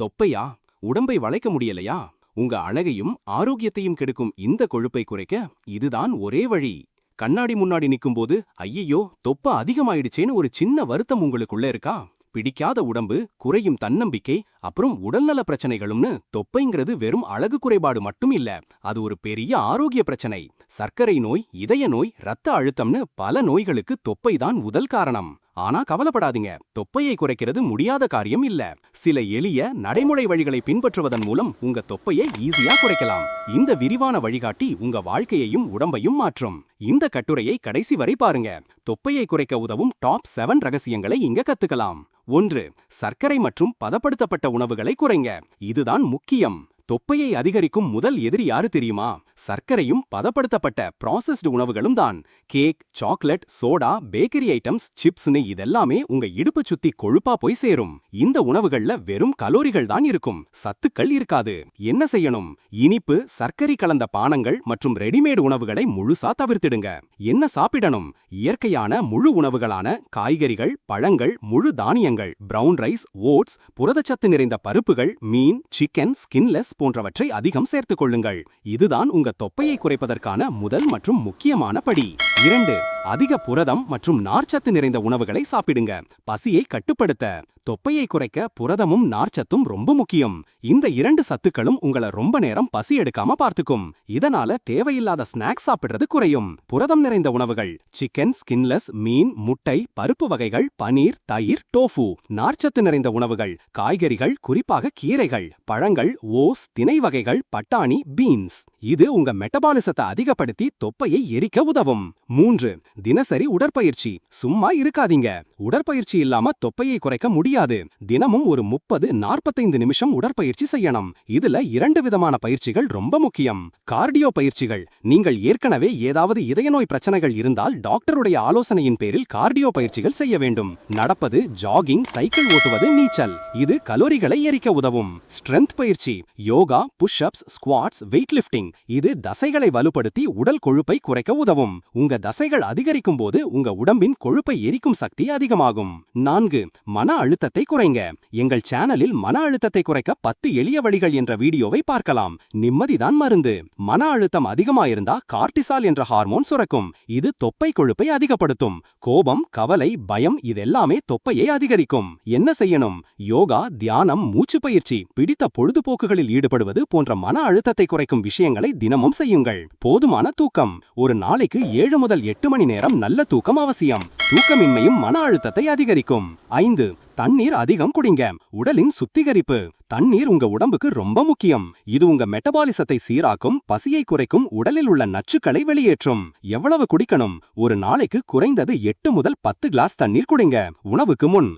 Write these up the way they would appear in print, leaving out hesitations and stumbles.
தொப்பையா? உடம்பை வளைக்க முடியலையா? உங்க அழகையும் ஆரோக்கியத்தையும் கெடுக்கும் இந்த கொழுப்பை குறைக்க இதுதான் ஒரே வழி. கண்ணாடி முன்னாடி நிக்கும்போது ஐயையோ தொப்பை அதிகமாயிடுச்சேன்னு ஒரு சின்ன வருத்தம் உங்களுக்குள்ள இருக்கா? பிடிக்காத உடம்பு, குறையும் தன்னம்பிக்கை, அப்புறம் உடல்நல பிரச்சனைகளும்னு தொப்பைங்கிறது வெறும் அழகு குறைபாடு மட்டும் இல்ல, அது ஒரு பெரிய ஆரோக்கிய பிரச்சனை. சர்க்கரை நோய், இதய நோய், இரத்த அழுத்தம்னு பல நோய்களுக்கு தொப்பைதான் முதல் காரணம். ஆனா கவலைப்படாதீங்க, தொப்பையை குறைக்கிறது முடியாத காரியம் இல்ல. சில எளிய நடைமுறை வழிகளை பின்பற்றுவதன் மூலம் உங்க தொப்பையை ஈஸியா குறைக்கலாம். இந்த விரிவான வழிகாட்டி உங்க வாழ்க்கையையும் உடம்பையும் மாற்றும். இந்த கட்டுரையை கடைசி வரை பாருங்க. தொப்பையை குறைக்க உதவும் டாப் 7 ரகசியங்களை இங்க கத்துக்கலாம். 1. சர்க்கரை மற்றும் பதப்படுத்தப்பட்ட உணவுகளை குறைங்க. இதுதான் முக்கியம். தொப்பையை அதிகரிக்கும் முதல் எதிரி யாரு தெரியுமா? சர்க்கரையும் பதப்படுத்தப்பட்ட ப்ராசஸ்டு உணவுகளும் தான். Cake, chocolate, soda, bakery items, சிப்ஸ்னு இதெல்லாமே உங்க இடுப்பு சுத்தி கொழுப்பா போய் சேரும். இந்த உணவுகள்ல வெறும் கலோரிகள் தான் இருக்கும், சத்துக்கள் இருக்காது. என்ன செய்யணும்? இனிப்பு, சர்க்கரை கலந்த பானங்கள் மற்றும் ரெடிமேட் உணவுகளை முழுசா தவிர்த்திடுங்க. என்ன சாப்பிடணும்? இயற்கையான முழு உணவுகளான காய்கறிகள், பழங்கள், முழு தானியங்கள், பிரவுன் ரைஸ், ஓட்ஸ், புரதச்சத்து நிறைந்த பருப்புகள், மீன், சிக்கன், ஸ்கின்லெஸ் போன்றவற்றை அதிகம் சேர்த்துக் கொள்ளுங்கள். இதுதான் உங்க தொப்பையை குறைப்பதற்கான முதல் மற்றும் முக்கியமான படி. 2. அதிக புரதம் மற்றும் நார்ச்சத்து நிறைந்த உணவுகளை சாப்பிடுங்க. பசியை கட்டுப்படுத்த தொப்பையை குறைக்க புரதமும் நார்ச்சத்தும் ரொம்ப முக்கியம். இந்த 2 சத்துக்களும் உங்களை ரொம்ப நேரம் பசி எடுக்காம பார்த்துக்கும். இதனால தேவையில்லாத ஸ்நாக்ஸ் சாப்பிடுறது குறையும். புரதம் நிறைந்த உணவுகள் சிக்கன், ஸ்கின்லெஸ், மீன், முட்டை, பருப்பு வகைகள், பனீர், தயிர், டோஃபு. நார்ச்சத்து நிறைந்த உணவுகள் காய்கறிகள், குறிப்பாக கீரைகள், பழங்கள், ஓஸ், திணை வகைகள், பட்டாணி, பீன்ஸ். இது உங்க மெட்டபாலிசத்தை அதிகப்படுத்தி தொப்பையை எரிக்க உதவும். 3. தினசரி உடற்பயிற்சி. சும்மா இருக்காதீங்க. உடற்பயிற்சி இல்லாம தொப்பையை குறைக்க முடியாது. தினமும் ஒரு 30-45 நிமிஷம் உடற்பயிற்சி செய்யணும். இதுல 2 விதமான பயிற்சிகள் ரொம்ப முக்கியம். கார்டியோ பயிற்சிகள். நீங்கள் ஏற்கனவே ஏதாவது இதய நோய் பிரச்சனைகள் இருந்தால் டாக்டருடைய ஆலோசனையின் பேரில் கார்டியோ பயிற்சிகள் செய்ய வேண்டும். நடப்பது, ஜாகிங், சைக்கிள் ஓட்டுவது, நீச்சல். இது கலோரிகளை எரிக்க உதவும். ஸ்ட்ரென்த் பயிற்சி. Yoga, push ups, squats, weight lifting. இது தசைகளை வலுப்படுத்தி உடல் கொழுப்பை குறைக்க உதவும். உங்க தசைகள் அதிகரிக்கும் போது உங்க உடம்பின் கொழுப்பை எரிக்கும் சக்தி அதிகமாகும். 4. மன அழுத்தத்தை குறைங்க. எங்கள் சேனலில் மன அழுத்தத்தை குறைக்க 10 எளிய வழிகள் என்ற வீடியோவை பார்க்கலாம். நிம்மதிதான் மருந்து. மன அழுத்தம் அதிகமாயிருந்தா கார்டிசால் என்ற ஹார்மோன் சுரக்கும். இது தொப்பை கொழுப்பை அதிகப்படுத்தும். கோபம், கவலை, பயம் இதெல்லாமே தொப்பையை அதிகரிக்கும். என்ன செய்யணும்? யோகா, தியானம், மூச்சு பயிற்சி, பிடித்த பொழுதுபோக்குகளில் ஈடுபடுவது போன்ற மன அழுத்தத்தை குறைக்கும் விஷயங்களை தினமும் செய்யுங்கள். போதுமான தூக்கம். ஒரு நாளைக்கு 7 முதல் 8 மணி நேரம் நல்ல தூக்கம் அவசியம். தூக்கமின்மையும் மன அழுத்தத்தை அதிகரிக்கும். 5. தண்ணீர் அதிகம் குடிங்க. உடலின் சுத்திகரிப்பு. தண்ணீர் உங்க உடம்புக்கு ரொம்ப முக்கியம். இது உங்க மெட்டபாலிசத்தை சீராக்கும், பசியை குறைக்கும், உடலில் உள்ள நச்சுக்களை வெளியேற்றும். எவ்வளவு குடிக்கணும்? ஒரு நாளைக்கு குறைந்தது 8 முதல் 10 கிளாஸ் தண்ணீர் குடிங்க. உணவுக்கு முன்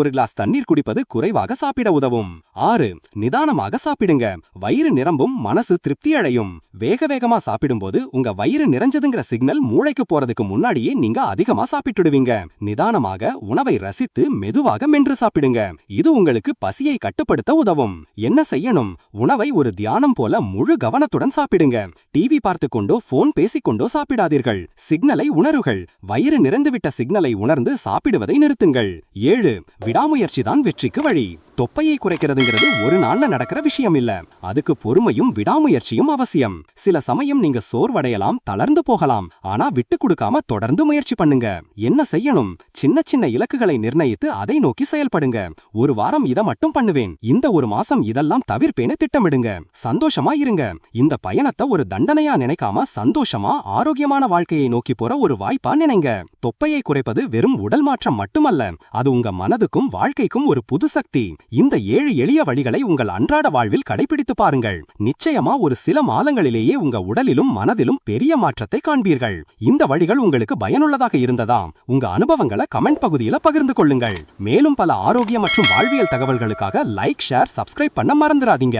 1 கிளாஸ் தண்ணீர் குடிப்பது குறைவாக சாப்பிட உதவும். 6. நிதானமாக சாப்பிடுங்க. வயிறு நிரம்பும், மனசு திருப்தி அடையும். வேகமா சாப்பிடும்போது உங்க வயிறு நிறைஞ்சதுங்கிற சிக்னல் மூளைக்கு போறதுக்கு முன்னாடியே நீங்க அதிகமா சாப்பிட்டுடுவீங்க. நிதானமாக உணவை ரசித்து மெதுவாக மென்று சாப்பிடுங்க. இது உங்களுக்கு பசியை கட்டுப்படுத்த உதவும். என்ன செய்யணும்? உணவை ஒரு தியானம் போல முழு கவனத்துடன் சாப்பிடுங்க. டிவி பார்த்துக்கொண்டோ போன் பேசிக்கொண்டோ சாப்பிடாதீர்கள். சிக்னலை உணருங்கள். வயிறு நிறைந்துவிட்ட சிக்னலை உணர்ந்து சாப்பிடுவதை நிறுத்துங்கள். 7. விடாமுயற்சி தான் வெற்றிக்கு வழி. தொப்பையை குறைக்கிறதுங்கிறது ஒரு நாள்ல நடக்கிற விஷயம் இல்ல. அதுக்கு பொறுமையும் விடாமுயற்சியும் அவசியம். சில சமயம் நீங்க சோர்வடையலாம், தளர்ந்து போகலாம். ஆனா விட்டு கொடுக்காம தொடர்ந்து முயற்சி பண்ணுங்க. என்ன செய்யணும்? சின்ன இலக்குகளை நிர்ணயித்து அதை நோக்கி செயல்படுங்க. ஒரு வாரம் இத மட்டும் பண்ணுவேன், இந்த ஒரு மாசம் இதெல்லாம் தவிர்ப்பேன்னு திட்டமிடுங்க. சந்தோஷமா இருங்க. இந்த பயணத்தை ஒரு தண்டனையா நினைக்காம சந்தோஷமா ஆரோக்கியமான வாழ்க்கையை நோக்கி போற ஒரு வாய்ப்பா நினைங்க. தொப்பையை குறைப்பது வெறும் உடல் மாற்றம் மட்டுமல்ல, அது உங்க மனதுக்கும் வாழ்க்கைக்கும் ஒரு புது சக்தி. இந்த 7 எளிய வழிகளை உங்கள் அன்றாட வாழ்வில் கடைபிடித்து பாருங்கள். நிச்சயமா ஒரு சில மாதங்களிலேயே உங்க உடலிலும் மனதிலும் பெரிய மாற்றத்தை காண்பீர்கள். இந்த வழிகள் உங்களுக்கு பயனுள்ளதாக இருந்ததா? உங்க அனுபவங்களை கமெண்ட் பகுதியில் பகிர்ந்து கொள்ளுங்கள். மேலும் பல ஆரோக்கிய மற்றும் வாழ்வியல் தகவல்களுக்காக லைக், ஷேர், சப்ஸ்கிரைப் பண்ண மறந்துடாதீங்க.